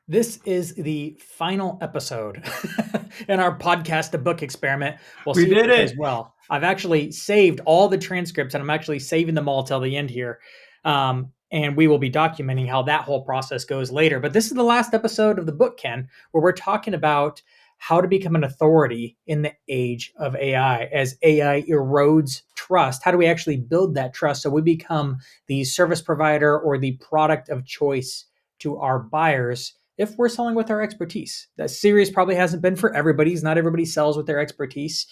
This is the final episode in our podcast, The Book Experiment. We'll We see if did it it. goes well. I've actually saved all the transcripts, and I'm actually saving them all till the end here. And we will be documenting how that whole process goes later. But this is the last episode of the book, Ken, where we're talking about how to become an authority in the age of AI. As AI erodes trust, how do we actually build that trust so we become the service provider or the product of choice to our buyers if we're selling with our expertise? That series probably hasn't been for everybody's. Not everybody sells with their expertise,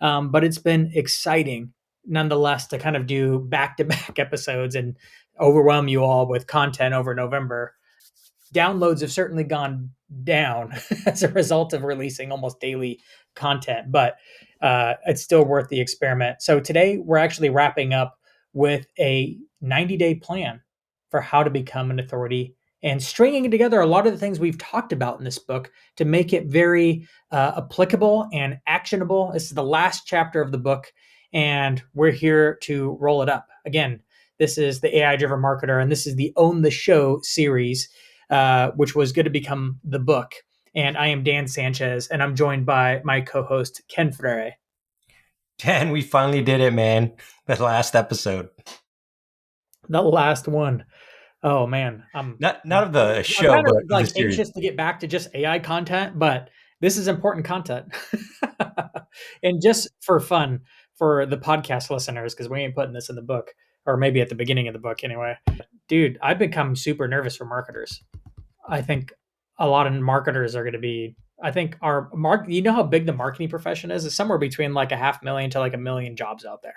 but it's been exciting nonetheless to kind of do back-to-back episodes and overwhelm you all with content over November. Downloads have certainly gone down as a result of releasing almost daily content, but it's still worth the experiment. So today we're actually wrapping up with a 90-day plan for how to become an authority and stringing together a lot of the things we've talked about in this book to make it very applicable and actionable. This is the last chapter of the book, and we're here to roll it up. Again, this is the AI Driven Marketer, and this is the Own the Show series, which was going to become the book. And I am Dan Sanchez, and I'm joined by my co-host, Ken Frere. Dan, we finally did it, man. The last episode. The last one. Oh man, Not of the show, I'm kind but of of the like series. anxious to get back to just AI content, but this is important content. And just for fun for the podcast listeners, because we ain't putting this in the book, or maybe at the beginning of the book anyway. Dude, I've become super nervous for marketers. I think a lot of marketers are going to be. I think our you know how big the marketing profession is? It's somewhere between like 500,000 to like 1 million jobs out there.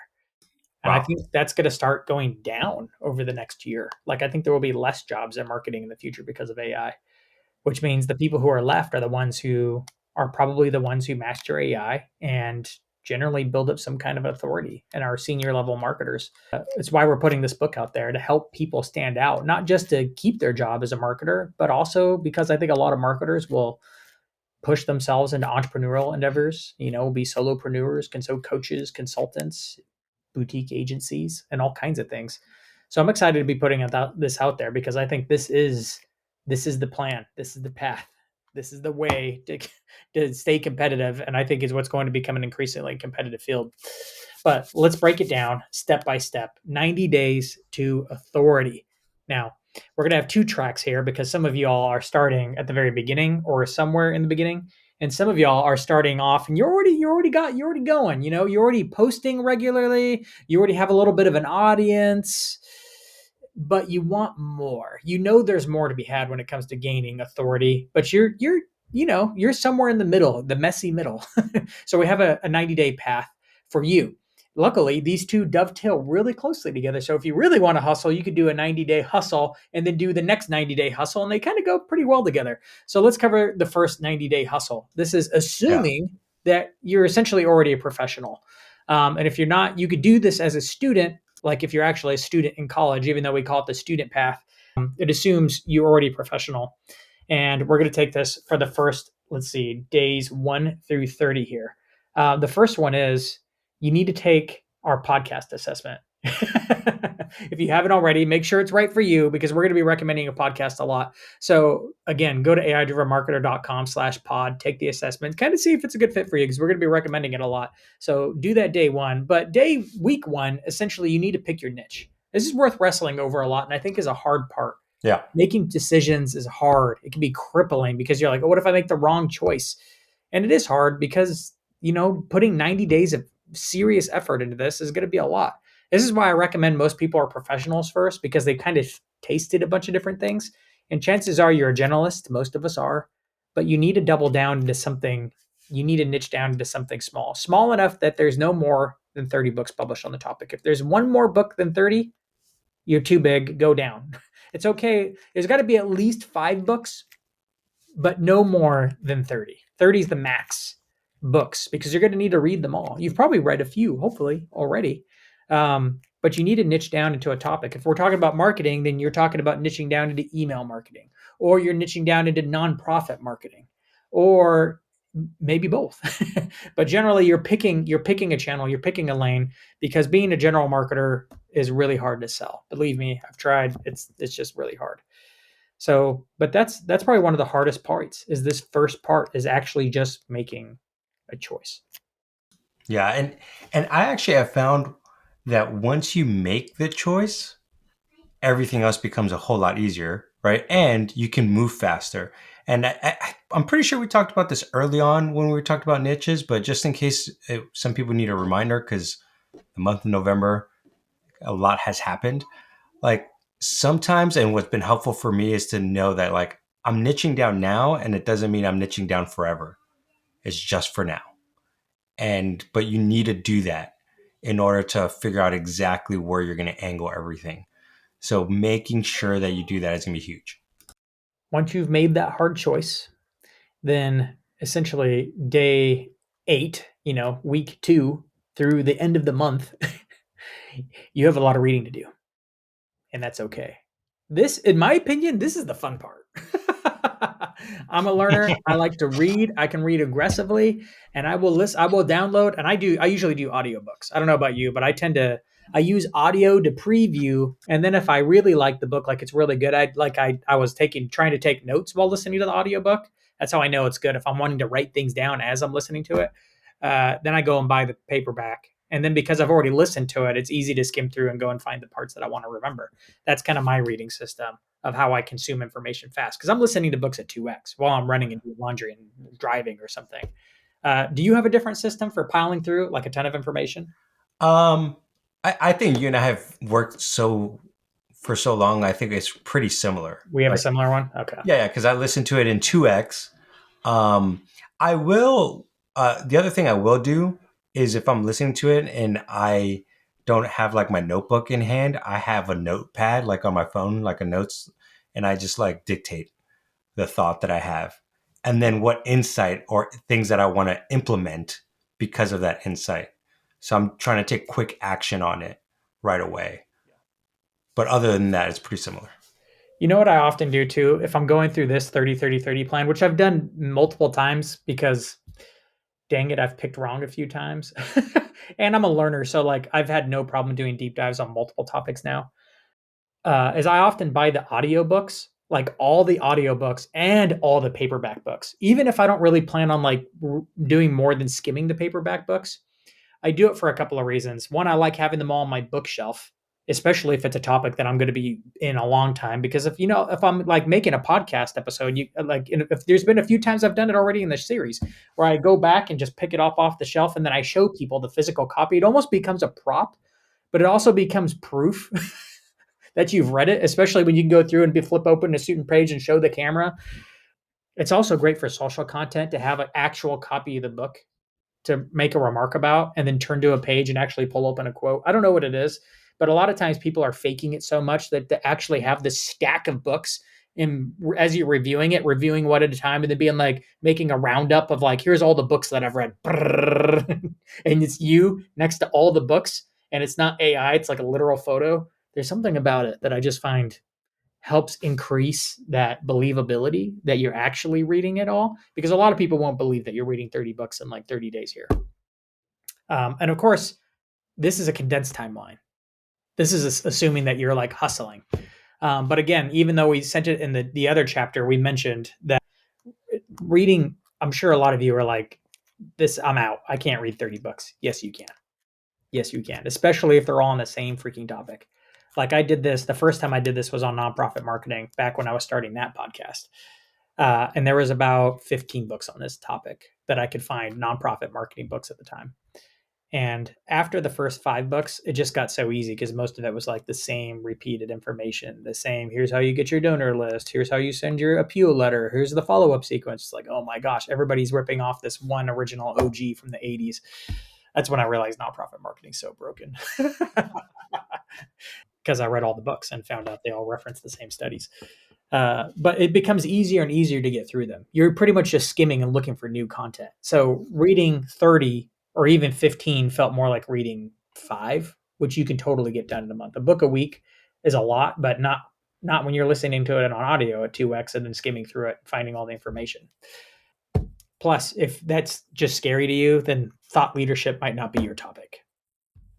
And I Wow. think that's going to start going down over the next year. Like, I think there will be less jobs in marketing in the future because of AI, which means the people who are left are the ones who are probably the ones who master AI and generally build up some kind of authority and are senior level marketers. It's why we're putting this book out there to help people stand out, not just to keep their job as a marketer, but also because I think a lot of marketers will push themselves into entrepreneurial endeavors, be solopreneurs, coaches, consultants, boutique agencies, and all kinds of things. So I'm excited to be putting this out there because I think this is the plan. This is the path. This is the way to stay competitive, and I think is what's going to become an increasingly competitive field. But let's break it down step by step. 90 days to authority. Now, we're going to have two tracks here because some of y'all are starting at the very beginning or somewhere in the beginning, and some of y'all are starting off and you're already going. You're already posting regularly. You already have a little bit of an audience, but you want more. There's more to be had when it comes to gaining authority, but you're somewhere in the middle, the messy middle. So we have a 90-day path for you. Luckily, these two dovetail really closely together. So if you really want to hustle, you could do a 90-day hustle and then do the next 90-day hustle, and they kind of go pretty well together. So let's cover the first 90-day hustle. This is assuming that you're essentially already a professional. And if you're not, you could do this as a student, like if you're actually a student in college, even though we call it the student path. It assumes you're already professional. And we're going to take this for the first, let's see, days 1 through 30 here. The first one is you need to take our podcast assessment. If you haven't already, make sure it's right for you because we're going to be recommending a podcast a lot. So again, go to aidrivenmarketer.com/pod, take the assessment, kind of see if it's a good fit for you because we're going to be recommending it a lot. So do that day one. But week one, essentially, you need to pick your niche. This is worth wrestling over a lot, and I think is a hard part. Yeah. Making decisions is hard. It can be crippling because you're like, oh, what if I make the wrong choice? And it is hard because, putting 90 days of serious effort into this is going to be a lot. This is why I recommend most people are professionals first because they've kind of tasted a bunch of different things. And chances are you're a generalist. Most of us are. But you need to double down into something. You need to niche down into something small enough that there's no more than 30 books published on the topic. If there's one more book than 30, you're too big, go down. It's okay. There's got to be at least 5 books, but no more than 30. 30 is the max books because you're going to need to read them all. You've probably read a few, hopefully, already. But you need to niche down into a topic. If we're talking about marketing, then you're talking about niching down into email marketing, or you're niching down into nonprofit marketing, or maybe both. But generally you're picking a channel, you're picking a lane, because being a general marketer is really hard to sell. Believe me, I've tried. It's just really hard. So, but that's probably one of the hardest parts, is this first part is actually just making a choice. Yeah, and I actually have found that once you make the choice, everything else becomes a whole lot easier, right? And you can move faster. And I'm pretty sure we talked about this early on when we talked about niches, but just in case some people need a reminder, because the month of November, a lot has happened. Like sometimes, and what's been helpful for me is to know that like I'm niching down now, and it doesn't mean I'm niching down forever. It's just for now. And but you need to do that in order to figure out exactly where you're going to angle everything. So making sure that you do that is going to be huge. Once you've made that hard choice, then essentially day 8, week 2 through the end of the month, you have a lot of reading to do, and that's okay. This, in my opinion, this is the fun part. I'm a learner. I like to read. I can read aggressively, and I will listen. I will download, and I usually do audiobooks. I don't know about you, but I use audio to preview, and then if I really like the book, like it's really good, I was trying to take notes while listening to the audiobook. That's how I know it's good. If I'm wanting to write things down as I'm listening to it, then I go and buy the paperback. And then because I've already listened to it, it's easy to skim through and go and find the parts that I want to remember. That's kind of my reading system of how I consume information fast, because I'm listening to books at 2x while I'm running and doing laundry and driving or something. Do you have a different system for piling through like a ton of information? Um, I think you and I have worked so for so long. I think it's pretty similar. We have a Like, similar one. Okay. yeah, because I listened to it in 2x. Um, I will. The other thing I will do is if I'm listening to it and I don't have like my notebook in hand, I have a notepad like on my phone, like a notes, and I just like dictate the thought that I have, and then what insight or things that I want to implement because of that insight. So I'm trying to take quick action on it right away. But other than that, it's pretty similar. You know what I often do too? If I'm going through this 30-30-30 plan, which I've done multiple times because dang it, I've picked wrong a few times. And I'm a learner. So, like, I've had no problem doing deep dives on multiple topics now. Is I often buy the audiobooks, like all the audiobooks and all the paperback books. Even if I don't really plan on like doing more than skimming the paperback books, I do it for a couple of reasons. One, I like having them all on my bookshelf, especially if it's a topic that I'm going to be in a long time. Because if I'm like making a podcast episode, you like, if there's been a few times I've done it already in the series where I go back and just pick it up off the shelf and then I show people the physical copy, it almost becomes a prop, but it also becomes proof that you've read it, especially when you can go through and flip open a student page and show the camera. It's also great for social content to have an actual copy of the book to make a remark about and then turn to a page and actually pull open a quote. I don't know what it is, but a lot of times people are faking it so much that to actually have this stack of books and as you're reviewing it, reviewing one at a time and then being like making a roundup of like, here's all the books that I've read. And it's you next to all the books and it's not AI, it's like a literal photo. There's something about it that I just find helps increase that believability that you're actually reading it all, because a lot of people won't believe that you're reading 30 books in like 30 days here. And of course, this is a condensed timeline. This is assuming that you're like hustling. But again, even though we sent it in the other chapter, we mentioned that reading, I'm sure a lot of you are like, this, I'm out. I can't read 30 books. Yes, you can. Yes, you can, especially if they're all on the same freaking topic. Like I did this, the first time I did this was on nonprofit marketing back when I was starting that podcast. And there was about 15 books on this topic that I could find, nonprofit marketing books at the time. And after the first 5 books, it just got so easy because most of it was like the same repeated information, the same. Here's how you get your donor list. Here's how you send your appeal letter. Here's the follow up sequence. It's like, oh my gosh, everybody's ripping off this one original OG from the 80s. That's when I realized nonprofit marketing is so broken because I read all the books and found out they all reference the same studies. But it becomes easier and easier to get through them. You're pretty much just skimming and looking for new content. So reading 30 or even 15 felt more like reading 5, which you can totally get done in a month. A book a week is a lot, but not when you're listening to it on audio at 2x and then skimming through it, finding all the information. Plus, if that's just scary to you, then thought leadership might not be your topic.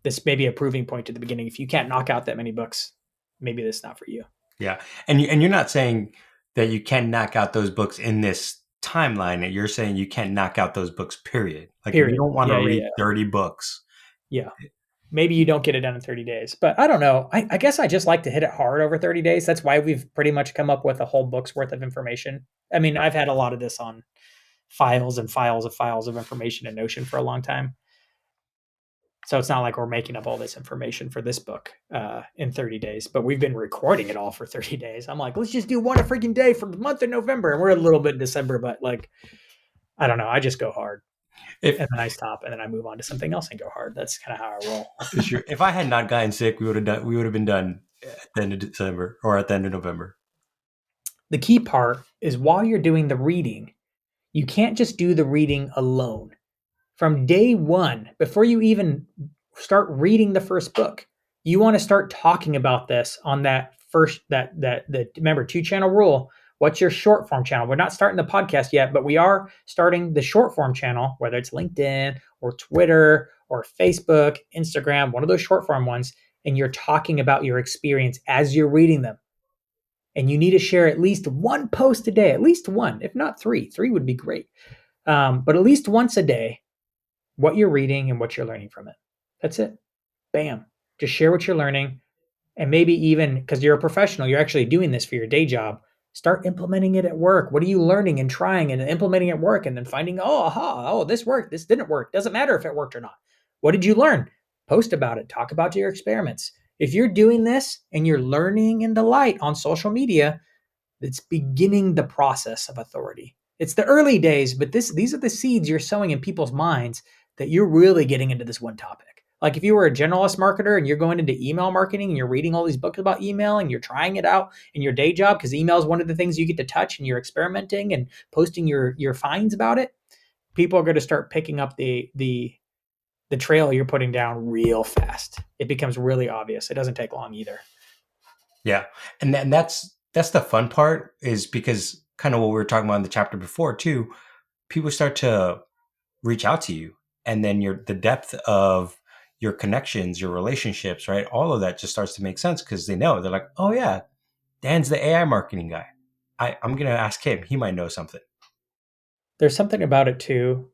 This may be a proving point at the beginning. If you can't knock out that many books, maybe this is not for you. Yeah. And you're not saying that you can knock out those books in this timeline. You're saying you can't knock out those books, period. Like if you Period. don't want to Yeah, yeah, read yeah. 30 books. Yeah. Maybe you don't get it done in 30 days, but I don't know. I guess I just like to hit it hard over 30 days. That's why we've pretty much come up with a whole book's worth of information. I mean, I've had a lot of this on files and files of information in Notion for a long time. So it's not like we're making up all this information for this book in 30 days, but we've been recording it all for 30 days. I'm like, let's just do one a freaking day for the month of November. And we're a little bit in December, but like, I don't know. I just go hard If and then I stop and then I move on to something else and go hard. That's kind of how I roll. sure, if I had not gotten sick, we would have been done at the end of December or at the end of November. The key part is while you're doing the reading, you can't just do the reading alone. From day one, before you even start reading the first book, you want to start talking about this on that first that remember 2 channel rule. What's your short form channel? We're not starting the podcast yet, but we are starting the short form channel, whether it's LinkedIn or Twitter or Facebook, Instagram, one of those short form ones, and you're talking about your experience as you're reading them. And you need to share at least one post a day, at least one, if not three. Three would be great. But at least once a day, what you're reading and what you're learning from it. That's it. Bam. Just share what you're learning. And maybe even because you're a professional, you're actually doing this for your day job. Start implementing it at work. What are you learning and trying and implementing at work and then finding, oh, aha, oh, this worked, this didn't work. Doesn't matter if it worked or not. What did you learn? Post about it. Talk about your experiments. If you're doing this and you're learning in the light on social media, it's beginning the process of authority. It's the early days, but these are the seeds you're sowing in people's minds that you're really getting into this one topic. Like if you were a generalist marketer and you're going into email marketing and you're reading all these books about email and you're trying it out in your day job because email is one of the things you get to touch and you're experimenting and posting your finds about it, people are going to start picking up the trail you're putting down real fast. It becomes really obvious. It doesn't take long either. Yeah. And that's the fun part is because kind of what we were talking about in the chapter before too, people start to reach out to you and then the depth of your connections, your relationships, right? All of that just starts to make sense because they know they're like, oh yeah, Dan's the AI marketing guy. I'm going to ask him. He might know something. There's something about it too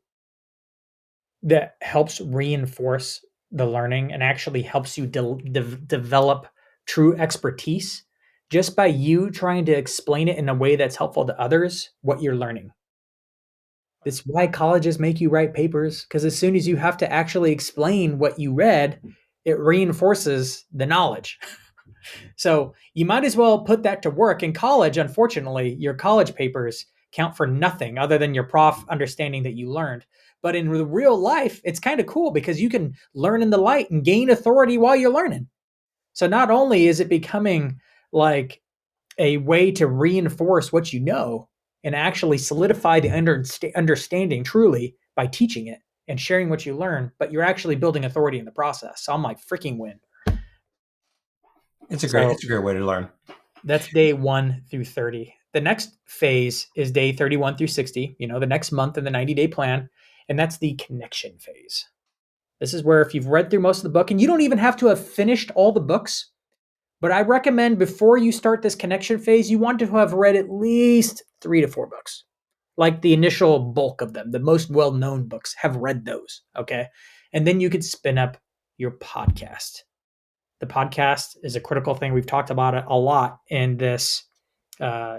that helps reinforce the learning and actually helps you develop true expertise just by you trying to explain it in a way that's helpful to others what you're learning. That's why colleges make you write papers, because as soon as you have to actually explain what you read, it reinforces the knowledge. So you might as well put that to work. In college, unfortunately, your college papers count for nothing other than your prof understanding that you learned. But in the real life, it's kind of cool because you can learn in the light and gain authority while you're learning. So not only is it becoming like a way to reinforce what you know and actually solidify the understanding truly by teaching it and sharing what you learn, but you're actually building authority in the process. So I'm like, freaking win. So It's a great way to learn. that's day 1 through 30. The next phase is day 31 through 60, the next month in the 90-day plan. And that's the connection phase. This is where if you've read through most of the book, and you don't even have to have finished all the books, but I recommend before you start this connection phase, you want to have read at least 3 to 4 books, like the initial bulk of them, the most well known books, have read those. Okay. And then you could spin up your podcast. The podcast is a critical thing. We've talked about it a lot in this uh,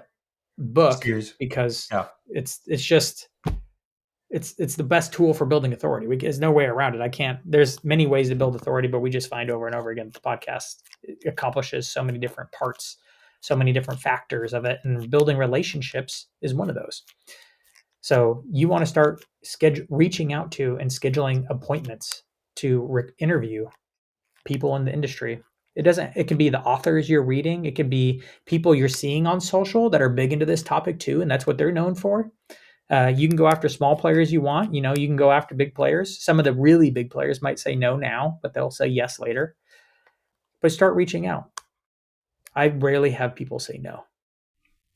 book Series. because Yeah. it's just it's the best tool for building authority. There's no way around it. I can't. There's many ways to build authority, but we just find over and over again that the podcast accomplishes so many different parts, so many different factors of it, and building relationships is one of those. So you want to start reaching out to and scheduling appointments to interview people in the industry. It can be the authors you're reading. It could be people you're seeing on social that are big into this topic too, and that's what they're known for. You can go after small players you want. You can go after big players. Some of the really big players might say no now, but they'll say yes later. But start reaching out. I rarely have people say no.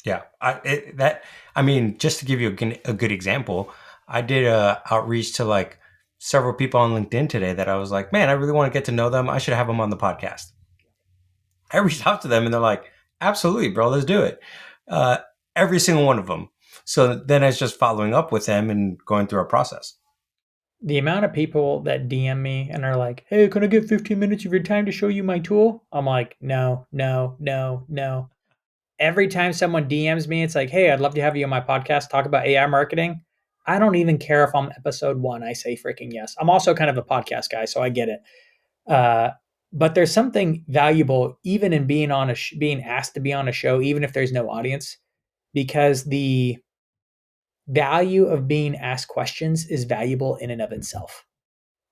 Yeah. I mean, just to give you a good example, I did a outreach to like several people on LinkedIn today that I was like, man, I really want to get to know them. I should have them on the podcast. I reached out to them and they're like, absolutely, bro, let's do it. Uh, every single one of them. So then it's just following up with them and going through a process. The amount of people that DM me and are like, "Hey, can I get 15 minutes of your time to show you my tool?" I'm like, "No, no, no, no." Every time someone DMs me, it's like, "Hey, I'd love to have you on my podcast, talk about AI marketing." I don't even care if I'm episode 1, I say freaking yes. I'm also kind of a podcast guy, so I get it. Uh, but there's something valuable even in being on being asked to be on a show, even if there's no audience, because the value of being asked questions is valuable in and of itself.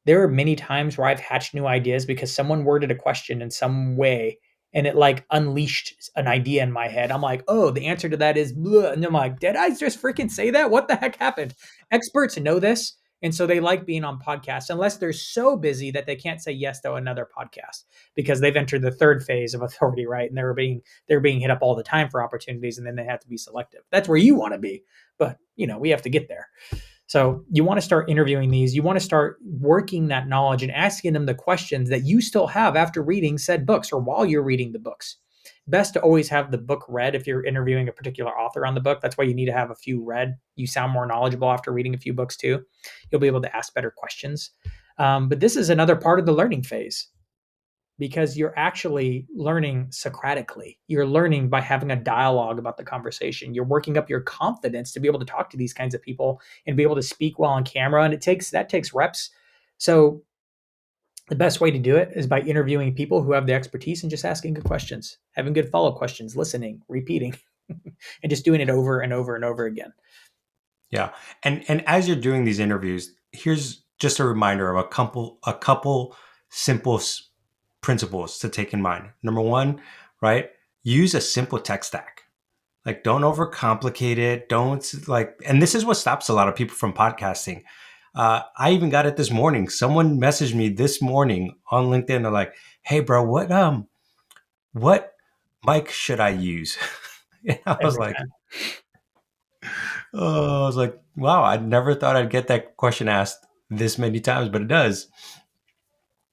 There are many times where I've hatched new ideas because someone worded a question in some way and it like unleashed an idea in my head. I'm like, oh, the answer to that is blah. And I'm like, did I just freaking say that? What the heck happened? Experts know this. And so they like being on podcasts unless they're so busy that they can't say yes to another podcast because they've entered the third phase of authority, right? And they're being hit up all the time for opportunities and then they have to be selective. That's where you want to be. But we have to get there. So you want to start interviewing these. You want to start working that knowledge and asking them the questions that you still have after reading said books or while you're reading the books. Best to always have the book read if you're interviewing a particular author on the book. That's why you need to have a few read. You sound more knowledgeable after reading a few books too. You'll be able to ask better questions. But this is another part of the learning phase because you're actually learning Socratically. You're learning by having a dialogue about the conversation. You're working up your confidence to be able to talk to these kinds of people and be able to speak well on camera. And that takes reps. So the best way to do it is by interviewing people who have the expertise and just asking good questions, having good follow-up questions, listening, repeating, and just doing it over and over and over again. Yeah. And as you're doing these interviews, here's just a reminder of a couple simple principles to take in mind. Number one, right? Use a simple tech stack. Like, don't overcomplicate it. Don't like, and this is what stops a lot of people from podcasting. I even got it this morning. Someone messaged me this morning on LinkedIn. They're like, "Hey, bro, what mic should I use?" And Every time. I was like, wow, I never thought I'd get that question asked this many times, but it does.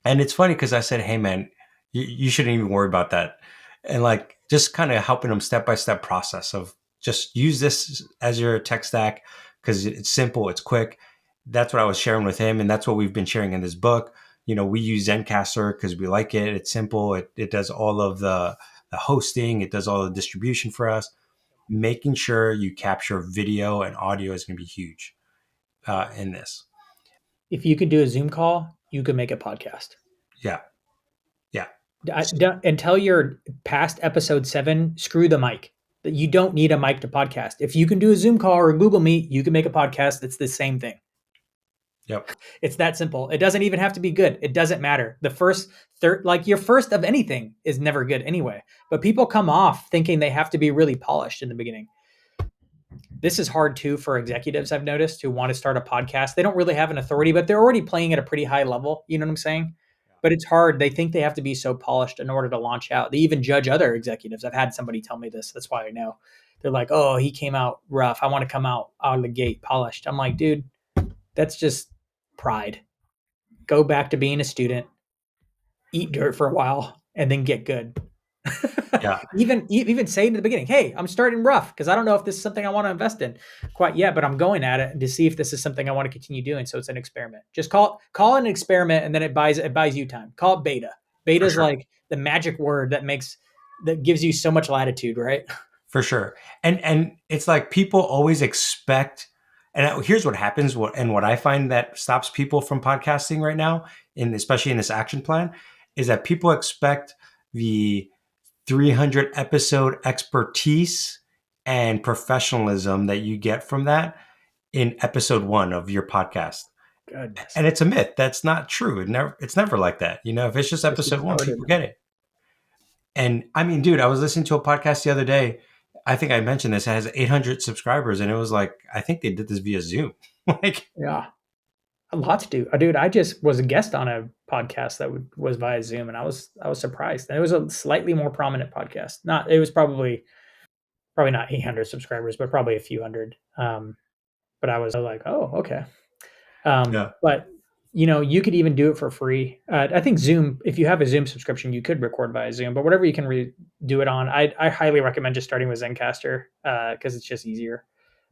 And it's funny because I said, hey, man, you shouldn't even worry about that. And like just kind of helping them step by step process of just use this as your tech stack because it's simple, it's quick. That's what I was sharing with him. And that's what we've been sharing in this book. We use Zencaster because we like it. It's simple. It does all of the hosting, it does all the distribution for us. Making sure you capture video and audio is going to be huge in this. If you can do a Zoom call, you can make a podcast. Yeah. Yeah. Until you're past episode 7, screw the mic. You don't need a mic to podcast. If you can do a Zoom call or a Google Meet, you can make a podcast. It's the same thing. Yep. It's that simple. It doesn't even have to be good. It doesn't matter. The first third, like your first of anything is never good anyway. But people come off thinking they have to be really polished in the beginning. This is hard too for executives, I've noticed, who want to start a podcast. They don't really have an authority, but they're already playing at a pretty high level. You know what I'm saying? But it's hard. They think they have to be so polished in order to launch out. They even judge other executives. I've had somebody tell me this. That's why I know. They're like, oh, he came out rough. I want to come out of the gate polished. I'm like, dude, that's just pride. Go back to being a student, eat dirt for a while, and then get good. Yeah. even say in the beginning, hey, I'm starting rough because I don't know if this is something I want to invest in quite yet, but I'm going at it to see if this is something I want to continue doing. So it's an experiment. Just call it an experiment, and then it buys you time. Call it beta. Beta For is sure. like the magic word that gives you so much latitude, right? For sure. And it's like people always expect, and here's what happens, what I find that stops people from podcasting right now, in especially in this action plan, is that people expect the 300 episode expertise and professionalism that you get from that in episode 1 of your podcast. Goodness, And it's a myth. That's not true. It's never like that. If it's just just get episode 1, started. people get it. And I mean, dude, I was listening to a podcast the other day. I think I mentioned this. It has 800 subscribers, and it was like, I think they did this via Zoom. Like, Yeah, a lot to do, dude. I just was a guest on a podcast that was via Zoom, and I was surprised. And it was a slightly more prominent podcast. Not it was probably not 800 subscribers, but probably a few hundred. but I was like, oh, okay. Yeah. But you could even do it for free. I think Zoom, if you have a Zoom subscription, you could record via Zoom. But whatever you can do it on, I highly recommend just starting with Zencaster because it's just easier.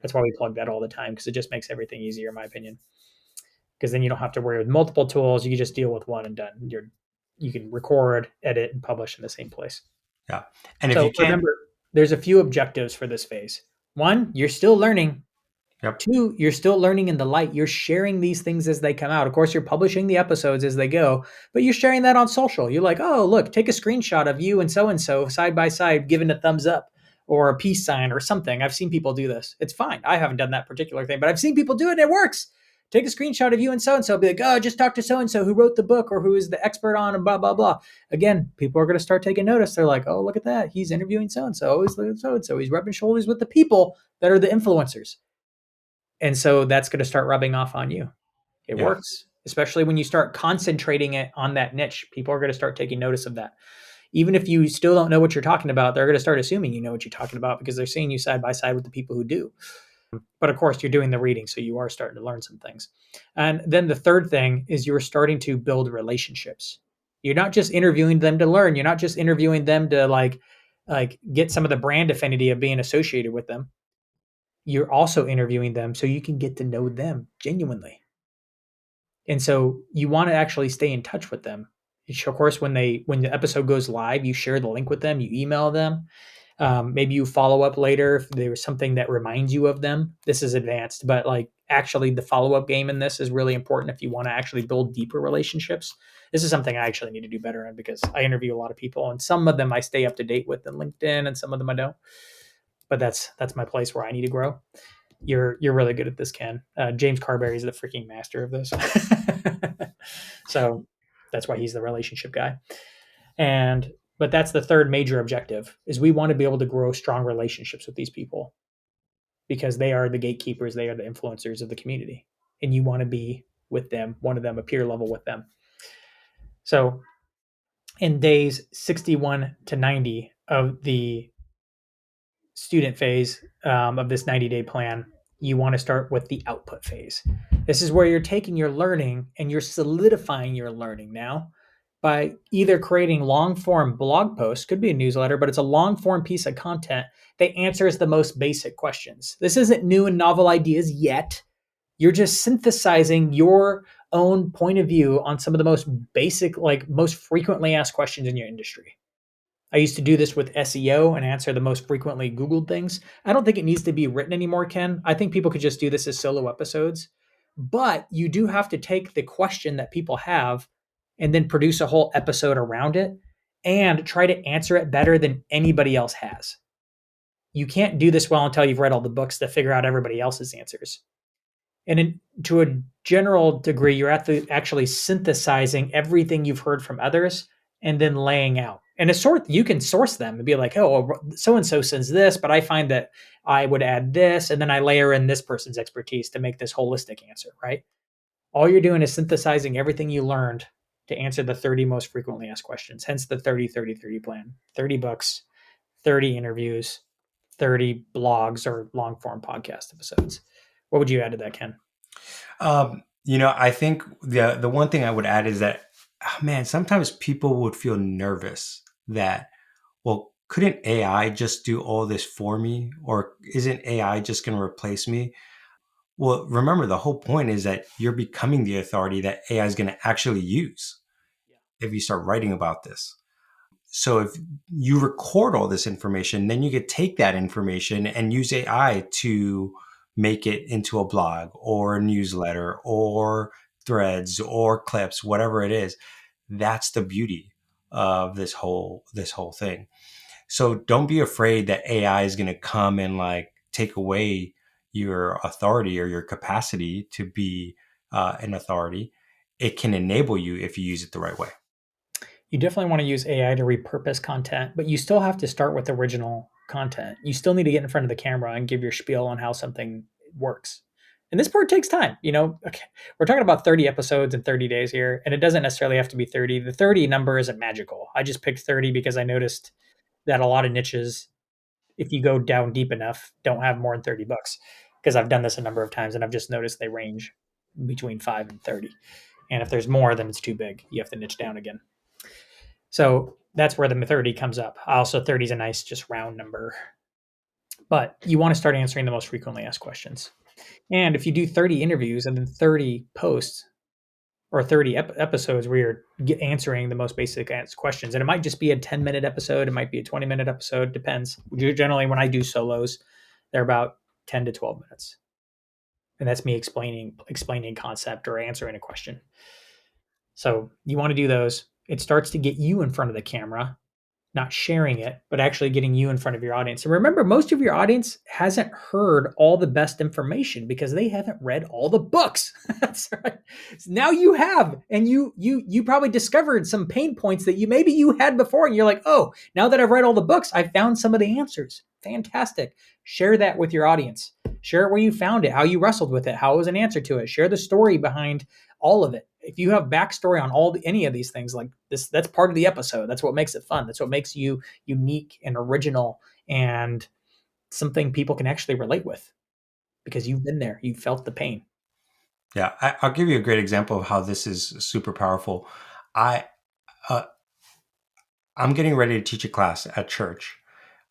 That's why we plug that all the time because it just makes everything easier, in my opinion. Because then you don't have to worry with multiple tools. You can just deal with one and done. You can record, edit, and publish in the same place. Yeah. And if you So can't, remember, there's a few objectives for this phase. One, you're still learning. yep. Two, you're still learning in the light. You're sharing these things as they come out. Of course, you're publishing the episodes as they go, but you're sharing that on social. You're like, oh, look, take a screenshot of you and so side by side, giving a thumbs up or a peace sign or something. I've seen people do this. It's fine. I haven't done that particular thing, but I've seen people do it and it works. Take a screenshot of you and so, be like, oh, just talk to so who wrote the book or who is the expert on and blah, blah, blah. Again, people are going to start taking notice. They're like, oh, look at that. He's interviewing so. He's rubbing shoulders with the people that are the influencers. And so that's going to start rubbing off on you. It Yeah. works, especially when you start concentrating it on that niche. People are going to start taking notice of that. Even if you still don't know what you're talking about, they're going to start assuming you know what you're talking about because they're seeing you side by side with the people who do. But of course, you're doing the reading, so you are starting to learn some things. And then the third thing is you're starting to build relationships. You're not just interviewing them to learn. You're not just interviewing them to like get some of the brand affinity of being associated with them. You're also interviewing them so you can get to know them genuinely. And so you want to actually stay in touch with them. Of course, when the episode goes live, you share the link with them, you email them. Maybe you follow up later if there was something that reminds you of them. This is advanced, but like actually the follow up game in this is really important if you want to actually build deeper relationships. This is something I actually need to do better in because I interview a lot of people and some of them I stay up to date with in LinkedIn and some of them I don't. But that's my place where I need to grow. You're really good at this, Ken. James Carberry is the freaking master of this. So that's why he's the relationship guy. And but that's the third major objective is we want to be able to grow strong relationships with these people because they are the gatekeepers, they are the influencers of the community. And you want to be with them, one of them, a peer level with them. So in days 61 to 90 of the student phase of this 90-day plan, you want to start with the output phase. This is where you're taking your learning and you're solidifying your learning now by either creating long form blog posts, could be a newsletter, but it's a long form piece of content that answers the most basic questions. This isn't new and novel ideas yet. You're just synthesizing your own point of view on some of the most basic, like most frequently asked questions in your industry. I used to do this with SEO and answer the most frequently Googled things. I don't think it needs to be written anymore, Ken. I think people could just do this as solo episodes. But you do have to take the question that people have and then produce a whole episode around it and try to answer it better than anybody else has. You can't do this well until you've read all the books to figure out everybody else's answers. To a general degree, you're actually synthesizing everything you've heard from others and then laying out. And you can source them and be like, oh, so and so says this, but I find that I would add this, and then I layer in this person's expertise to make this holistic answer, right? All you're doing is synthesizing everything you learned to answer the 30 most frequently asked questions, hence the 30-30-30 plan. 30 books, 30 interviews, 30 blogs or long form podcast episodes. What would you add to that, Ken? I think the one thing I would add is that, man, sometimes people would feel nervous that, well, couldn't AI just do all this for me? Or isn't AI just going to replace me? Well, remember, the whole point is that you're becoming the authority that AI is going to actually use if you start writing about this. So if you record all this information, then you could take that information and use AI to make it into a blog or a newsletter or threads or clips, whatever it is. That's the beauty of this whole thing. So don't be afraid that AI is going to come and like take away your authority or your capacity to be an authority. It can enable you if you use it the right way. You definitely want to use AI to repurpose content, but you still have to start with original content. You still need to get in front of the camera and give your spiel on how something works. And this part takes time. Okay, we're talking about 30 episodes in 30 days here, and it doesn't necessarily have to be 30. The 30 number isn't magical. I just picked 30 because I noticed that a lot of niches, if you go down deep enough, don't have more than 30 books. because I've done this a number of times and I've just noticed they range between 5 and 30. And if there's more, then it's too big. You have to niche down again. So that's where the 30 comes up. Also, 30 is a nice, just round number. But you want to start answering the most frequently asked questions. And if you do 30 interviews and then 30 posts or 30 episodes where you're answering the most basic questions, and it might just be a 10-minute episode, it might be a 20-minute episode, depends. Generally, when I do solos, they're about 10 to 12 minutes. And that's me explaining concept or answering a question. So you want to do those. It starts to get you in front of the camera, not sharing it, but actually getting you in front of your audience. And remember, most of your audience hasn't heard all the best information because they haven't read all the books. That's right. So now you have, and you probably discovered some pain points that maybe you had before, and you're like, oh, now that I've read all the books, I found some of the answers. Fantastic. Share that with your audience. Share it where you found it, how you wrestled with it, how it was an answer to it. Share the story behind all of it. If you have backstory on any of these things, like this, that's part of the episode. That's what makes it fun. That's what makes you unique and original and something people can actually relate with because you've been there. You've felt the pain. Yeah, I'll give you a great example of how this is super powerful. I uh, I'm getting ready to teach a class at church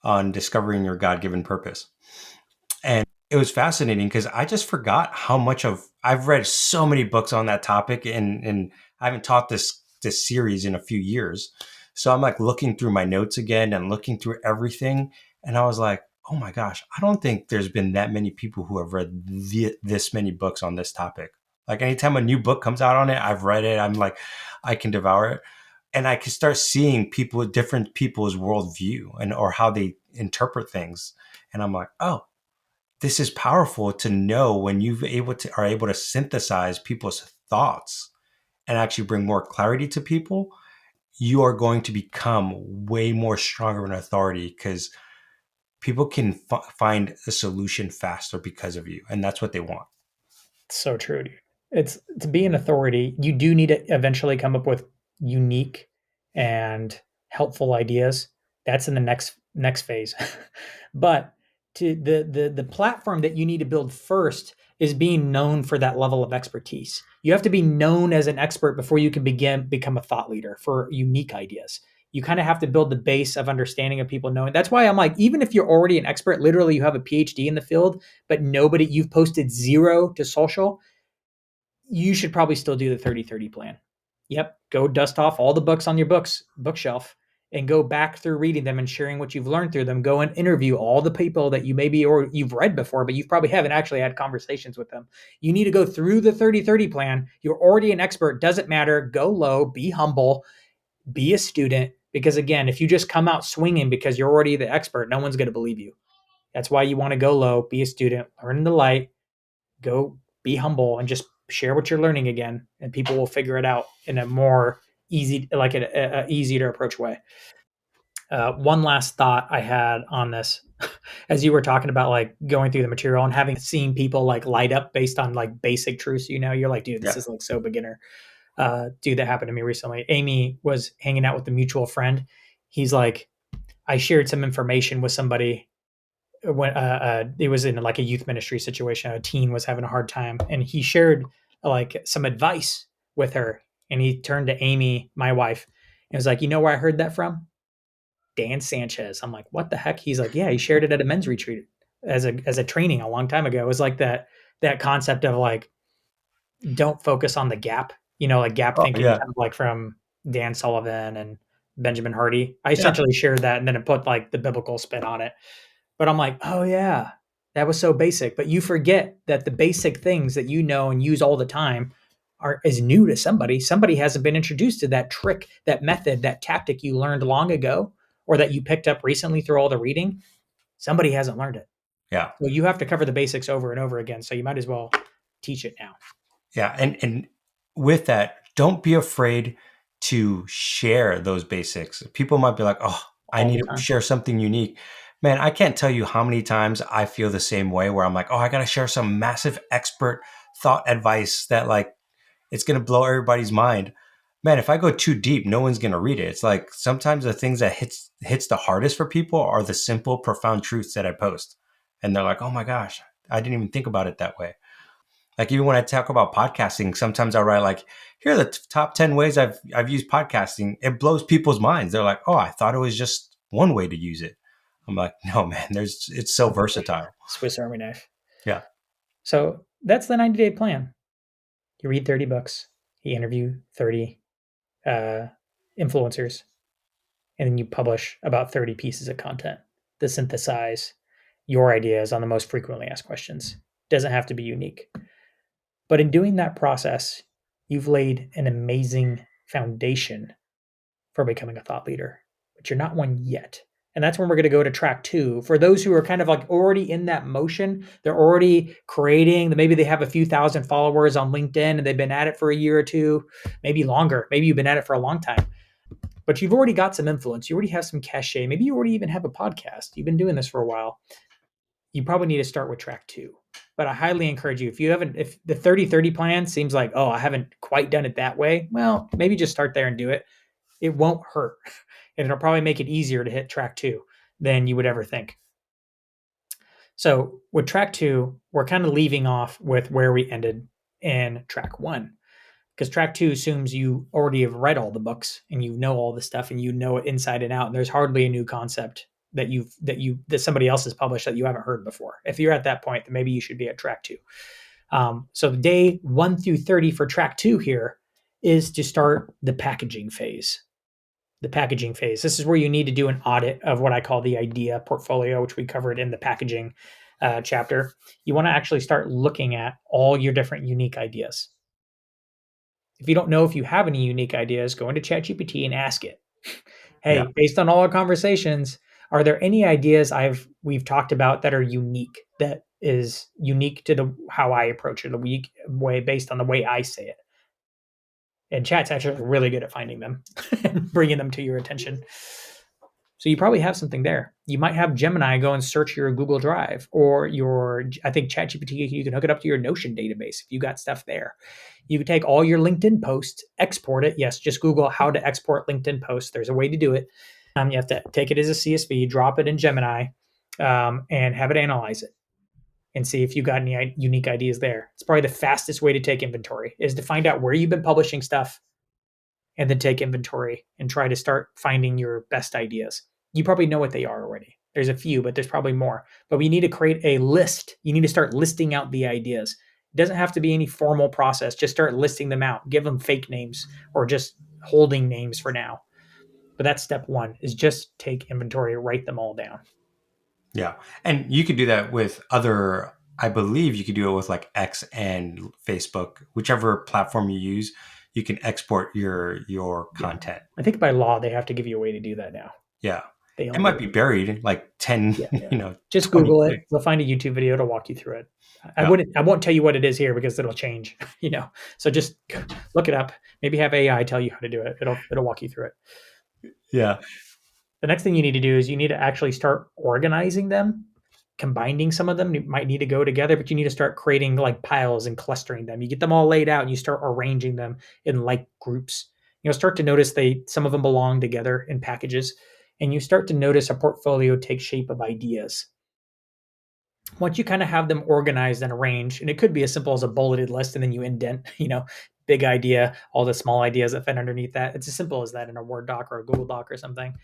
on discovering your God-given purpose. And it was fascinating because I just forgot how much of I've read so many books on that topic, and I haven't taught this series in a few years. So I'm like looking through my notes again and looking through everything, and I was like, oh my gosh, I don't think there's been that many people who have read this many books on this topic. Like anytime a new book comes out on it, I've read it. I'm like, I can devour it, and I can start seeing different people's worldview and or how they interpret things, and I'm like, oh, this is powerful to know when are able to synthesize people's thoughts and actually bring more clarity to people. You are going to become way more stronger in authority because people can find a solution faster because of you, and that's what they want. So true, dude. It's to be an authority, you do need to eventually come up with unique and helpful ideas. That's in the next phase. But to the platform that you need to build first is being known for that level of expertise. You have to be known as an expert before you can become a thought leader for unique ideas. You kind of have to build the base of understanding of people knowing. That's why I'm like, even if you're already an expert, literally you have a PhD in the field, but you've posted zero to social, you should probably still do the 30-30 plan. Yep. Go dust off all the books on your bookshelf and go back through reading them and sharing what you've learned through them. Go and interview all the people that you maybe or you've read before, but you probably haven't actually had conversations with them. You need to go through the 30-30 plan. You're already an expert. Doesn't matter. Go low, be humble, be a student. Because again, if you just come out swinging because you're already the expert, no one's going to believe you. That's why you want to go low, be a student, learn the light, go be humble and just share what you're learning again, and people will figure it out in a more easy, like a easy to approach way. One last thought I had on this, as you were talking about like going through the material and having seen people like light up based on like basic truths, you're like, dude, this Yeah. is like so beginner. Dude, that happened to me recently. Amy was hanging out with a mutual friend. He's like, I shared some information with somebody when it was in like a youth ministry situation. A teen was having a hard time, and he shared like some advice with her. And he turned to Amy, my wife, and was like, "You know where I heard that from? Dan Sanchez." I'm like, "What the heck?" He's like, "Yeah, he shared it at a men's retreat as a training a long time ago." It was like that concept of like, don't focus on the gap. Like gap Oh thinking, yeah, kind of like from Dan Sullivan and Benjamin Hardy. I yeah, essentially shared that and then it put like the biblical spin on it. But I'm like, oh yeah, that was so basic. But you forget that the basic things that you know and use all the time is new to somebody. Somebody hasn't been introduced to that trick, that method, that tactic you learned long ago, or that you picked up recently through all the reading. Somebody hasn't learned it. yeah, So you have to cover the basics over and over again. So you might as well teach it now. yeah. And with that, don't be afraid to share those basics. People might be like, "Oh, I All need the to time. share something unique." Man, I can't tell you how many times I feel the same way where I'm like, "Oh, I got to share some massive expert thought advice that like it's going to blow everybody's mind." Man, if I go too deep, no one's going to read it. It's like sometimes the things that hits the hardest for people are the simple, profound truths that I post. And they're like, "Oh my gosh, I didn't even think about it that way. Like even when I talk about podcasting, sometimes I'll write like, here are the top 10 ways I've used podcasting. It blows people's minds. They're like, oh, I thought it was just one way to use it. I'm like, no, man, it's so versatile. Swiss Army knife. Yeah. So that's the 90-day plan. You read 30 books, you interview 30 uh, influencers, and then you publish about 30 pieces of content to synthesize your ideas on the most frequently asked questions. Doesn't have to be unique. But in doing that process, you've laid an amazing foundation for becoming a thought leader, but you're not one yet. And that's when we're going to go to track 2. For those who are kind of like already in that motion, they're already creating, maybe they have a few thousand followers on LinkedIn and they've been at it for a year or two, maybe longer. Maybe you've been at it for a long time, but you've already got some influence. You already have some cachet. Maybe you already even have a podcast. You've been doing this for a while. You probably need to start with track 2. But I highly encourage you, if the 30-30 plan seems like, oh, I haven't quite done it that way, well, maybe just start there and do it. It won't hurt. And it'll probably make it easier to hit track 2 than you would ever think. So with track 2, we're kind of leaving off with where we ended in track 1. Because track 2 assumes you already have read all the books and you know all the stuff and you know it inside and out. And there's hardly a new concept that somebody else has published that you haven't heard before. If you're at that point, then maybe you should be at track 2. So day 1 through 30 for track 2 here is to start the packaging phase. The packaging phase. This is where you need to do an audit of what I call the idea portfolio, which we covered in the packaging chapter. You want to actually start looking at all your different unique ideas. If you don't know if you have any unique ideas, go into ChatGPT and ask it. Yeah. Hey, based on all our conversations, are there any ideas we've talked about that are unique, that is unique to how I approach it, the weak way based on the way I say it? And chat's actually really good at finding them and bringing them to your attention. So you probably have something there. You might have Gemini go and search your Google Drive or I think ChatGPT, you can hook it up to your Notion database if you got stuff there. You can take all your LinkedIn posts, export it. Yes, just Google how to export LinkedIn posts. There's a way to do it. You have to take it as a CSV, drop it in Gemini, and have it analyze it and see if you got any unique ideas there. It's probably the fastest way to take inventory is to find out where you've been publishing stuff and then take inventory and try to start finding your best ideas. You probably know what they are already. There's a few, but there's probably more. But we need to create a list. You need to start listing out the ideas. It doesn't have to be any formal process. Just start listing them out. Give them fake names or just holding names for now. But that's step 1 is just take inventory, write them all down. Yeah. And you could do that with other, I believe you could do it with like X and Facebook, whichever platform you use, you can export your content. I think by law they have to give you a way to do that now. Yeah. They It might be buried in like 10, Just 20 Google it. clicks. You'll find a YouTube video to walk you through it. Yeah. I won't tell you what it is here because it'll change, So just look it up. Maybe have AI tell you how to do it. It'll walk you through it. Yeah. The next thing you need to do is you need to actually start organizing them, combining some of them. You might need to go together, but you need to start creating like piles and clustering them. You get them all laid out and you start arranging them in like groups. Start to notice some of them belong together in packages, and you start to notice a portfolio take shape of ideas. Once you kind of have them organized and arranged, and it could be as simple as a bulleted list and then you indent, big idea, all the small ideas that fit underneath that. It's as simple as that in a Word doc or a Google doc or something.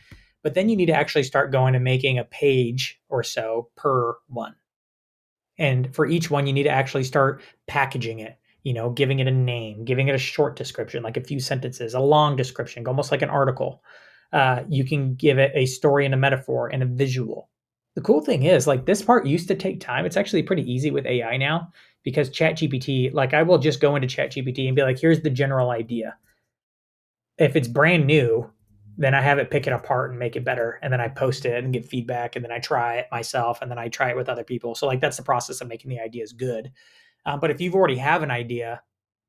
But then you need to actually start going and making a page or so per one. And for each one, you need to actually start packaging it, giving it a name, giving it a short description, like a few sentences, a long description, almost like an article. You can give it a story and a metaphor and a visual. The cool thing is, like, this part used to take time. It's actually pretty easy with AI now because ChatGPT, like, I will just go into ChatGPT and be like, here's the general idea. If it's brand new, then I have it pick it apart and make it better. And then I post it and get feedback. And then I try it myself. And then I try it with other people. So, like, that's the process of making the ideas good. But if you've already have an idea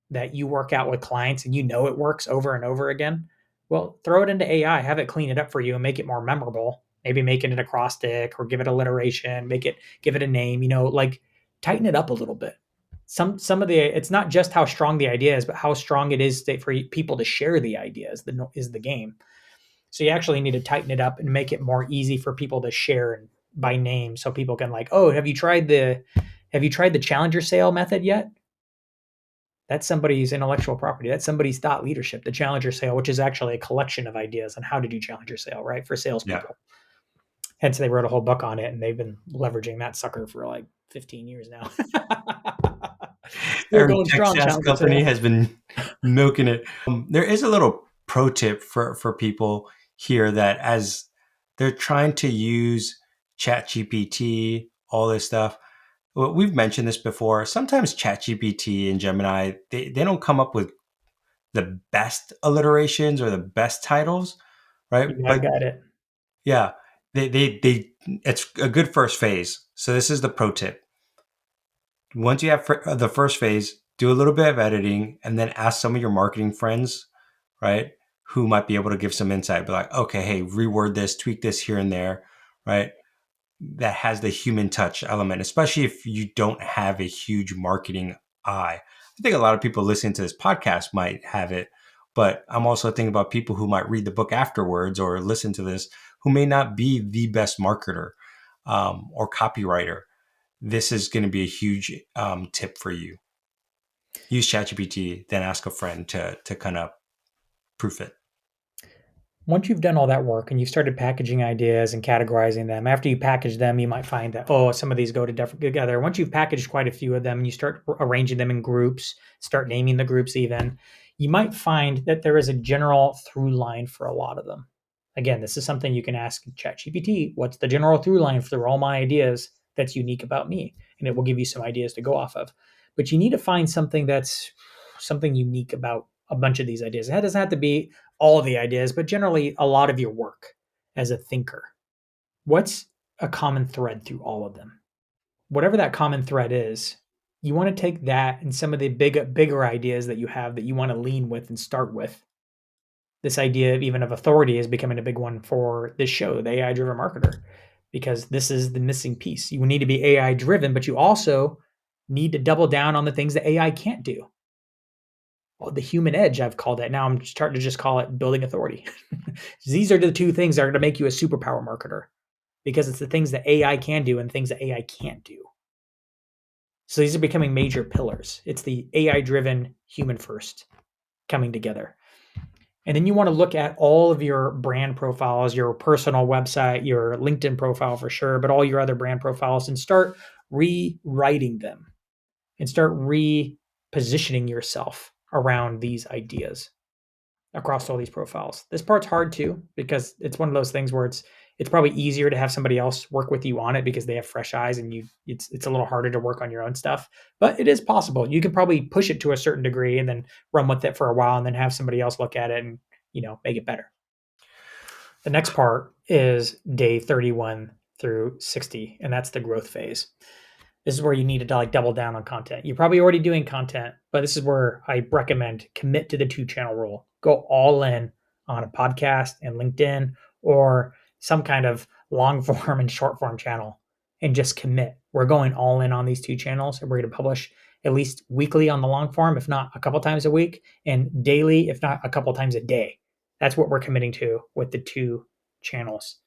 that you work out with clients and it works over and over again, well, throw it into AI, have it clean it up for you and make it more memorable. Maybe make it an acrostic or give it alliteration, give it a name, like tighten it up a little bit. Some of it's not just how strong the idea is, but how strong it is for people to share the ideas is the game. So you actually need to tighten it up and make it more easy for people to share by name. So people can like, oh, have you tried Have you tried the challenger sale method yet? That's somebody's intellectual property. That's somebody's thought leadership. The challenger sale, which is actually a collection of ideas on how to do challenger sale, right, for Yeah. salespeople. Hence, they wrote a whole book on it, and they've been leveraging that sucker for like 15 years now. Still Every going tech strong, SaaS challenger company sale. has been milking it. There is a little pro tip for people here that as they're trying to use ChatGPT, all this stuff. Well, we've mentioned this before. Sometimes ChatGPT and Gemini, they don't come up with the best alliterations or the best titles, right? You have But got it. yeah, they it's a good first phase. So this is the pro tip. Once you have the first phase, do a little bit of editing and then ask some of your marketing friends, right, who might be able to give some insight. Be like, okay, hey, reword this, tweak this here and there, right? That has the human touch element, especially if you don't have a huge marketing eye. I think a lot of people listening to this podcast might have it, but I'm also thinking about people who might read the book afterwards or listen to this who may not be the best marketer or copywriter. This is going to be a huge tip for you. Use ChatGPT, then ask a friend to kind of proof it. Once you've done all that work and you've started packaging ideas and categorizing them, after you package them, you might find that, oh, some of these go together. Once you've packaged quite a few of them and you start arranging them in groups, start naming the groups even, you might find that there is a general through line for a lot of them. Again, this is something you can ask ChatGPT, what's the general through line for all my ideas that's unique about me? And it will give you some ideas to go off of. But you need to find something that's something unique about a bunch of these ideas. It doesn't have to be all of the ideas, but generally a lot of your work as a thinker. What's a common thread through all of them? Whatever that common thread is, you want to take that and some of the bigger ideas that you have that you want to lean with and start with. This idea of even of authority is becoming a big one for this show, the AI driven marketer, because this is the missing piece. You need to be AI driven, but you also need to double down on the things that AI can't do. Well, the human edge, I've called it. Now I'm starting to just call it building authority. These are the two things that are going to make you a superpower marketer because it's the things that AI can do and things that AI can't do. So these are becoming major pillars. It's the AI driven human first coming together. And then you want to look at all of your brand profiles, your personal website, your LinkedIn profile for sure, but all your other brand profiles and start rewriting them and start repositioning yourself around these ideas across all these profiles. This part's hard too because it's one of those things where it's probably easier to have somebody else work with you on it because they have fresh eyes and it's a little harder to work on your own stuff. But it is possible. You can probably push it to a certain degree and then run with it for a while and then have somebody else look at it and, make it better. The next part is day 31 through 60 and that's the growth phase. This is where you need to like double down on content. You're probably already doing content, but this is where I recommend commit to the 2 channel rule. Go all in on a podcast and LinkedIn or some kind of long form and short form channel and just commit. We're going all in on these 2 channels and we're going to publish at least weekly on the long form, if not a couple times a week, and daily, if not a couple times a day. That's what we're committing to with the 2 channels.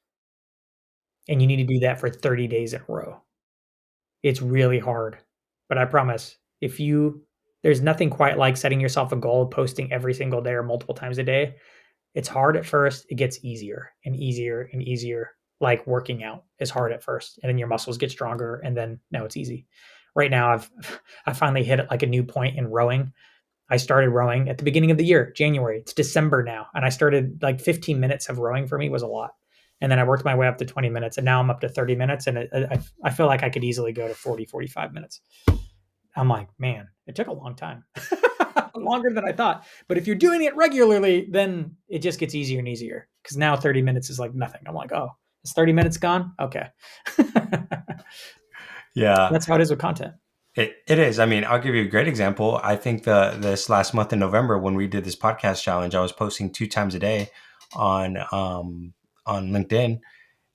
And you need to do that for 30 days in a row. It's really hard, but I promise if you there's nothing quite like setting yourself a goal of posting every single day or multiple times a day. It's hard at first, it gets easier and easier and easier. Like working out is hard at first, and then your muscles get stronger, and then now it's easy. Right now, I finally hit like a new point in rowing. I started rowing at the beginning of the year, January. It's December now, and I started like 15 minutes of rowing for me was a lot. And then I worked my way up to 20 minutes, and now I'm up to 30 minutes, and I feel like I could easily go to 40, 45 minutes. I'm like, man, it took a long time, longer than I thought. But if you're doing it regularly, then it just gets easier and easier because now 30 minutes is like nothing. I'm like, oh, is 30 minutes gone? Okay. Yeah, That's how it is with content. it is. I mean, I'll give you a great example. I think this last month in November when we did this podcast challenge, I was posting 2 times a day on on LinkedIn,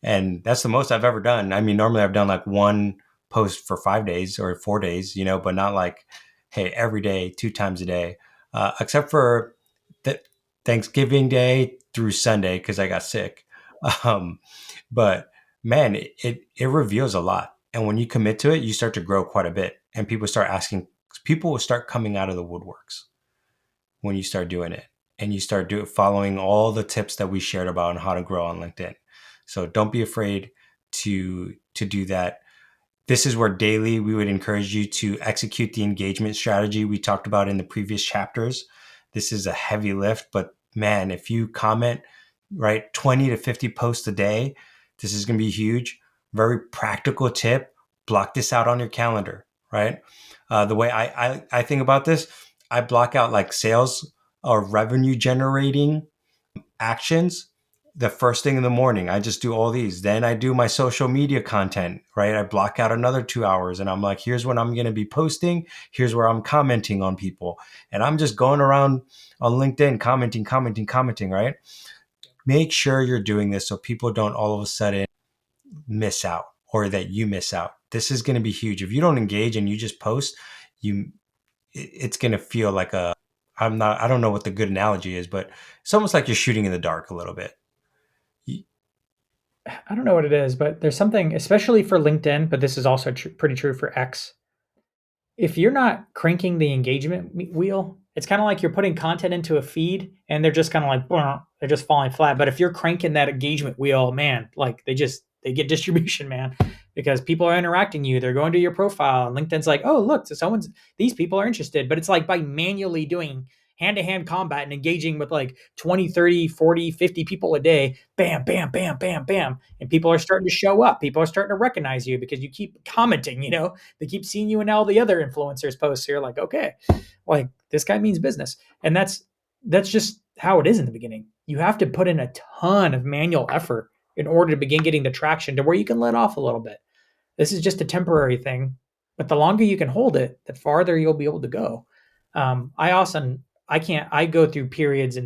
and that's the most I've ever done. I mean, normally I've done like one post for 5 days or 4 days, but not like, hey, every day, 2 times a day, except for the Thanksgiving Day through Sunday because I got sick. Um, but man, it reveals a lot. And when you commit to it, you start to grow quite a bit. And people will start coming out of the woodworks when you start doing it. And you start following all the tips that we shared about on how to grow on LinkedIn. So don't be afraid to do that. This is where daily we would encourage you to execute the engagement strategy we talked about in the previous chapters. This is a heavy lift, but man, if you comment, right, 20 to 50 posts a day, this is going to be huge. Very practical tip. Block this out on your calendar, right? The way I think about this, I block out like sales or revenue generating actions the first thing in the morning. I just do all these. Then I do my social media content, right? I block out another 2 hours and I'm like, here's when I'm going to be posting. Here's where I'm commenting on people. And I'm just going around on LinkedIn, commenting, right? Make sure you're doing this so people don't all of a sudden miss out or that you miss out. This is going to be huge. If you don't engage and you just post, it's going to feel like I don't know what the good analogy is, but it's almost like you're shooting in the dark a little bit. I don't know what it is, but there's something, especially for LinkedIn, but this is also pretty true for X. If you're not cranking the engagement wheel, it's kind of like you're putting content into a feed and they're just kind of like, they're just falling flat. But if you're cranking that engagement wheel, man, like they get distribution, man, because people are interacting you. They're going to your profile and LinkedIn's like, oh, look, so these people are interested. But it's like by manually doing hand-to-hand combat and engaging with like 20, 30, 40, 50 people a day, bam, bam, bam, bam, bam. And people are starting to show up. People are starting to recognize you because you keep commenting, they keep seeing you in all the other influencers posts. So you're like, okay, like this guy means business. And that's just how it is in the beginning. You have to put in a ton of manual effort in order to begin getting the traction to where you can let off a little bit. This is just a temporary thing, but the longer you can hold it, the farther you'll be able to go. I go through periods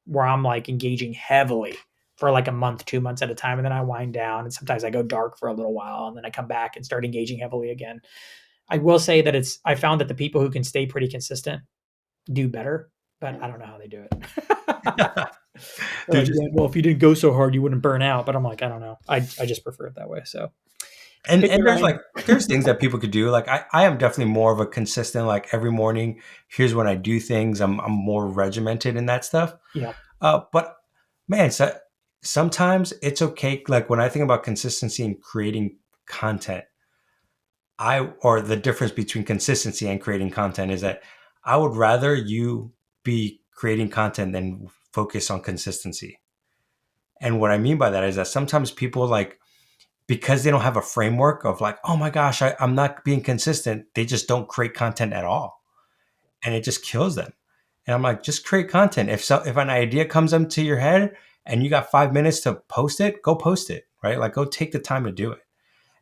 where I'm like engaging heavily for like a month, 2 months at a time, and then I wind down. And sometimes I go dark for a little while, and then I come back and start engaging heavily again. I will say that I found that the people who can stay pretty consistent do better, but I don't know how they do it. They're Dude, like, yeah, well, if you didn't go so hard, you wouldn't burn out. But I'm like, I don't know. I just prefer it that way. So pick and your there's lane. like there's things that people could do. Like I am definitely more of a consistent, like every morning, here's when I do things. I'm more regimented in that stuff. Yeah. But man, sometimes it's okay. Like when I think about consistency and creating content, or the difference between consistency and creating content is that I would rather you be creating content than focus on consistency. And what I mean by that is that sometimes people like, because they don't have a framework of like, oh my gosh, I'm not being consistent. They just don't create content at all. And it just kills them. And I'm like, just create content. If an idea comes into your head and you got 5 minutes to post it, go post it, right? Like go take the time to do it.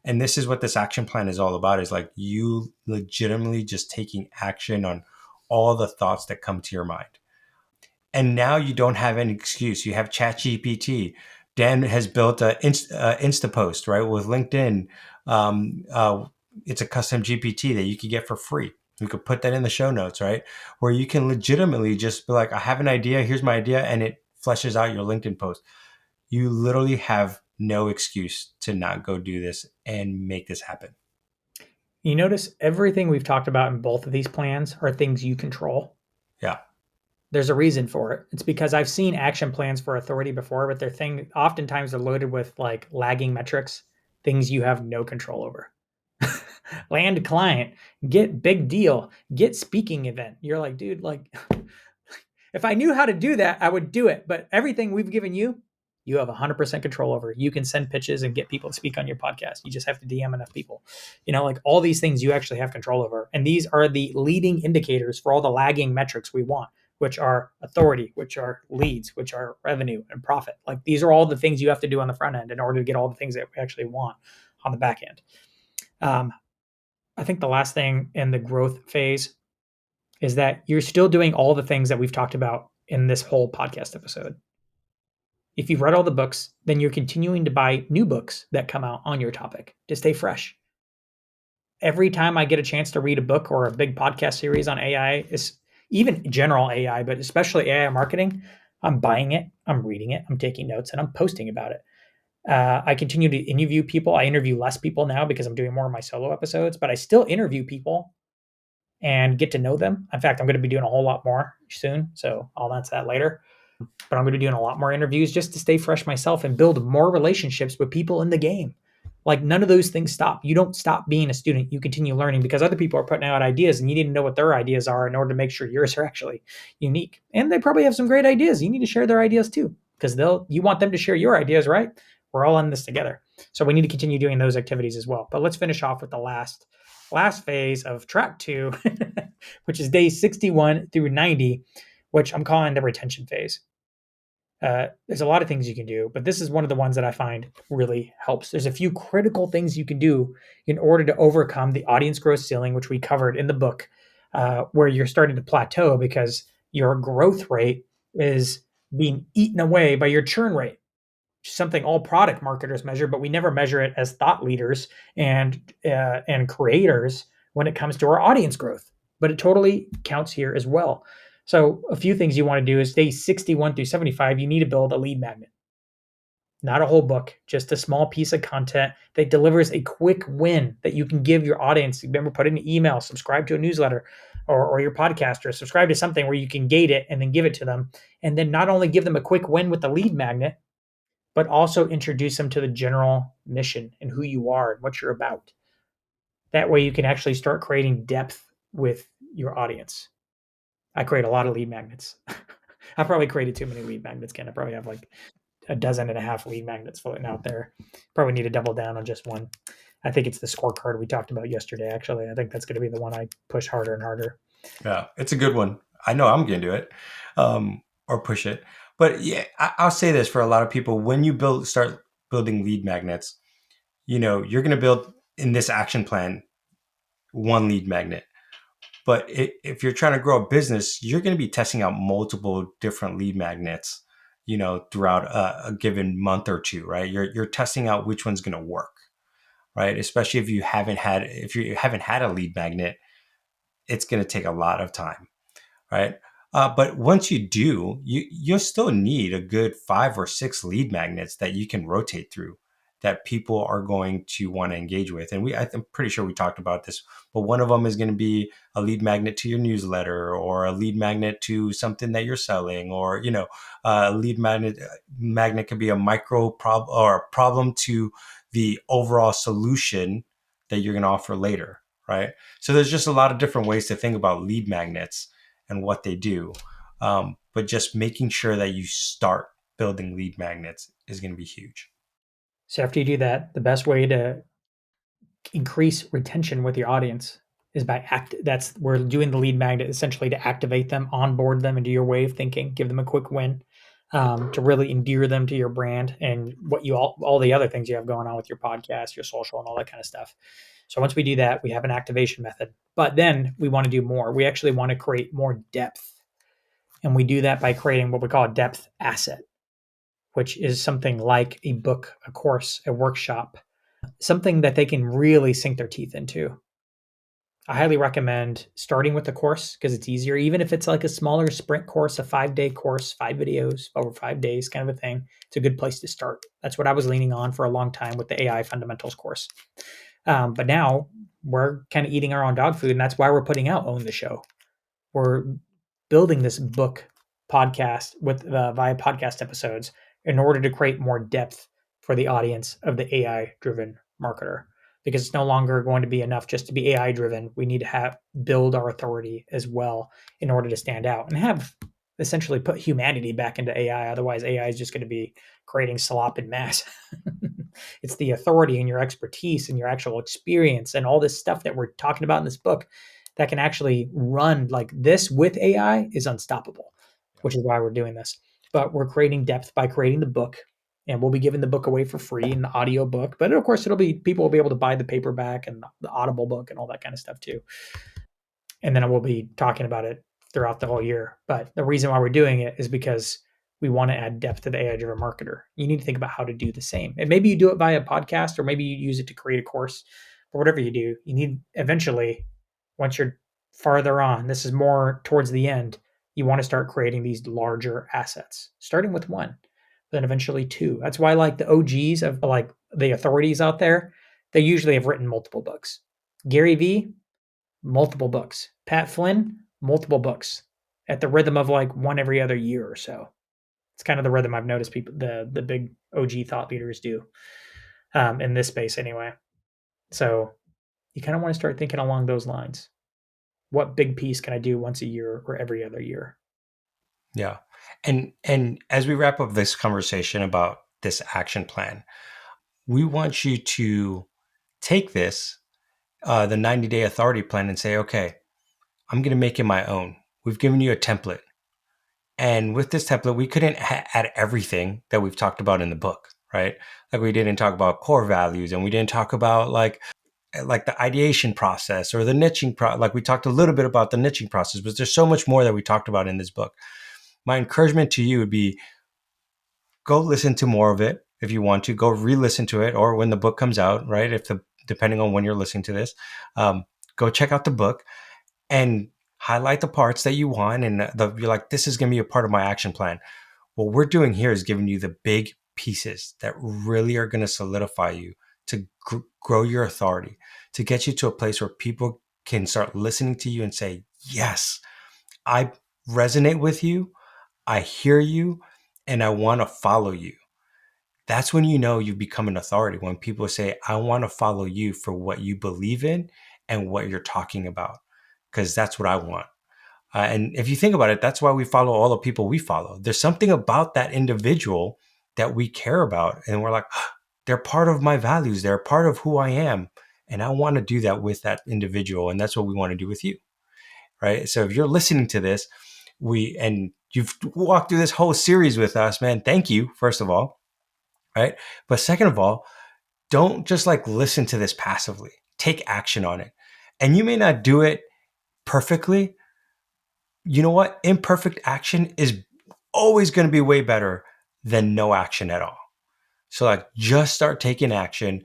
And this is what this action plan is all about, is like you legitimately just taking action on all the thoughts that come to your mind. And now you don't have any excuse. You have ChatGPT. Dan has built a InstaPost, right, with LinkedIn. Um, uh, it's a custom GPT that you could get for free. You could put that in the show notes, right, where you can legitimately just be like, I have an idea. Here's my idea, and it fleshes out your LinkedIn post. You literally have no excuse to not go do this and make this happen. You notice everything we've talked about in both of these plans are things you control. Yeah. There's a reason for it. It's because I've seen action plans for authority before, but oftentimes they're loaded with like lagging metrics, things you have no control over. Land client, get big deal, get speaking event. You're like, dude, like if I knew how to do that, I would do it. But everything we've given you, you have 100% control over. You can send pitches and get people to speak on your podcast. You just have to DM enough people. Like all these things you actually have control over. And these are the leading indicators for all the lagging metrics we want, which are authority, which are leads, which are revenue and profit. Like these are all the things you have to do on the front end in order to get all the things that we actually want on the back end. I think the last thing in the growth phase is that you're still doing all the things that we've talked about in this whole podcast episode. If you've read all the books, then you're continuing to buy new books that come out on your topic to stay fresh. Every time I get a chance to read a book or a big podcast series on AI, is even general AI, but especially AI marketing, I'm buying it, I'm reading it, I'm taking notes, and I'm posting about it. I continue to interview people. I interview less people now because I'm doing more of my solo episodes, but I still interview people and get to know them. In fact, I'm going to be doing a whole lot more soon. So I'll announce that later. But I'm going to be doing a lot more interviews just to stay fresh myself and build more relationships with people in the game. Like none of those things stop. You don't stop being a student. You continue learning because other people are putting out ideas and you need to know what their ideas are in order to make sure yours are actually unique. And they probably have some great ideas. You need to share their ideas too because you want them to share your ideas, right? We're all in this together. So we need to continue doing those activities as well. But let's finish off with the last phase of track 2, which is days 61 through 90, which I'm calling the retention phase. There's a lot of things you can do, but this is one of the ones that I find really helps. There's a few critical things you can do in order to overcome the audience growth ceiling, which we covered in the book, where you're starting to plateau because your growth rate is being eaten away by your churn rate. Something all product marketers measure, but we never measure it as thought leaders and creators when it comes to our audience growth. But it totally counts here as well. So a few things you want to do is day 61 through 75, you need to build a lead magnet. Not a whole book, just a small piece of content that delivers a quick win that you can give your audience. Remember, put in an email, subscribe to a newsletter or your podcast, or subscribe to something where you can gate it and then give it to them. And then not only give them a quick win with the lead magnet, but also introduce them to the general mission and who you are and what you're about. That way you can actually start creating depth with your audience. I create a lot of lead magnets. I probably created too many lead magnets, Ken. I probably have like a dozen and a half lead magnets floating out there. Probably need to double down on just one. I think it's the scorecard we talked about yesterday, actually. I think that's going to be the one I push harder and harder. Yeah, it's a good one. I know I'm going to do it, or push it. But yeah, I'll say this for a lot of people: when you start building lead magnets, you're going to build in this action plan one lead magnet. But if you're trying to grow a business, you're going to be testing out multiple different lead magnets, throughout a given month or two, right? You're testing out which one's going to work, right? Especially if you haven't had a lead magnet, it's going to take a lot of time, right? But once you do, you'll still need a good 5 or 6 lead magnets that you can rotate through, that people are going to want to engage with. And I'm pretty sure we talked about this, but one of them is going to be a lead magnet to your newsletter, or a lead magnet to something that you're selling, or a lead magnet could be a micro problem or a problem to the overall solution that you're going to offer later, right? So there's just a lot of different ways to think about lead magnets and what they do. But just making sure that you start building lead magnets is going to be huge. So after you do that, the best way to increase retention with your audience is by that's we're doing the lead magnet essentially to activate them, onboard them into your way of thinking, give them a quick win, to really endear them to your brand and what you all the other things you have going on with your podcast, your social, and all that kind of stuff. So once we do that, we have an activation method. But then we want to do more. We actually want to create more depth. And we do that by creating what we call a depth asset, which is something like a book, a course, a workshop, something that they can really sink their teeth into. I highly recommend starting with the course because it's easier, even if it's like a smaller sprint course, a 5-day course, 5 videos over 5 days, kind of a thing. It's a good place to start. That's what I was leaning on for a long time with the AI fundamentals course. But now we're kind of eating our own dog food, and that's why we're putting out Own the Show. We're building this book podcast with via podcast episodes in order to create more depth for the audience of the AI driven marketer, because it's no longer going to be enough just to be AI driven. We need to build our authority as well in order to stand out and have essentially put humanity back into AI. Otherwise, AI is just going to be creating slop in mass. It's the authority and your expertise and your actual experience and all this stuff that we're talking about in this book that can actually run like this with AI is unstoppable, which is why we're doing this. But we're creating depth by creating the book, and we'll be giving the book away for free in the audio book. But of course, people will be able to buy the paperback and the Audible book and all that kind of stuff too. And then we'll be talking about it throughout the whole year. But the reason why we're doing it is because we want to add depth to the AI driven marketer. You need to think about how to do the same. And maybe you do it via podcast, or maybe you use it to create a course, but whatever you do, you need eventually, once you're farther on, this is more towards the end, you want to start creating these larger assets, starting with one. then eventually 2. That's why like the OGs of like the authorities out there, they usually have written multiple books. Gary Vee, multiple books. Pat Flynn, multiple books at the rhythm of like one every other year or so. It's kind of the rhythm I've noticed people, the big OG thought leaders do in this space anyway. So you kind of want to start thinking along those lines. What big piece can I do once a year or every other year? Yeah. And as we wrap up this conversation about this action plan, we want you to take this, the 90-day authority plan, and say, okay, I'm going to make it my own. We've given you a template. And with this template, we couldn't add everything that we've talked about in the book, right? Like we didn't talk about core values, and we didn't talk about like the ideation process or the niching like we talked a little bit about the niching process, but there's so much more that we talked about in this book. My encouragement to you would be go listen to more of it if you want to. Go re-listen to it, or when the book comes out, right? If the depending on when you're listening to this, go check out the book and highlight the parts that you want, and you're like, this is going to be a part of my action plan. What we're doing here is giving you the big pieces that really are going to solidify you to grow your authority, to get you to a place where people can start listening to you and say, yes, I resonate with you. I hear you, and I want to follow you. That's when you know you've become an authority. When people say, I want to follow you for what you believe in and what you're talking about, because that's what I want. And if you think about it, that's why we follow all the people we follow. There's something about that individual that we care about. And we're like, oh, they're part of my values. They're part of who I am. And I want to do that with that individual. And that's what we want to do with you. Right. So if you're listening to this, and you've walked through this whole series with us, man, thank you, first of all. Right. But second of all, don't just like listen to this passively. Take action on it. And you may not do it perfectly. You know what? Imperfect action is always going to be way better than no action at all. So like just start taking action,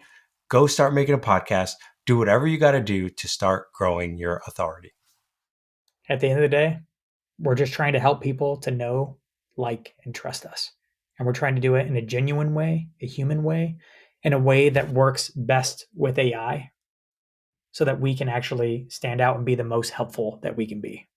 go start making a podcast, do whatever you got to do to start growing your authority. At the end of the day, we're just trying to help people to know, like, and trust us. And we're trying to do it in a genuine way, a human way, in a way that works best with AI so that we can actually stand out and be the most helpful that we can be.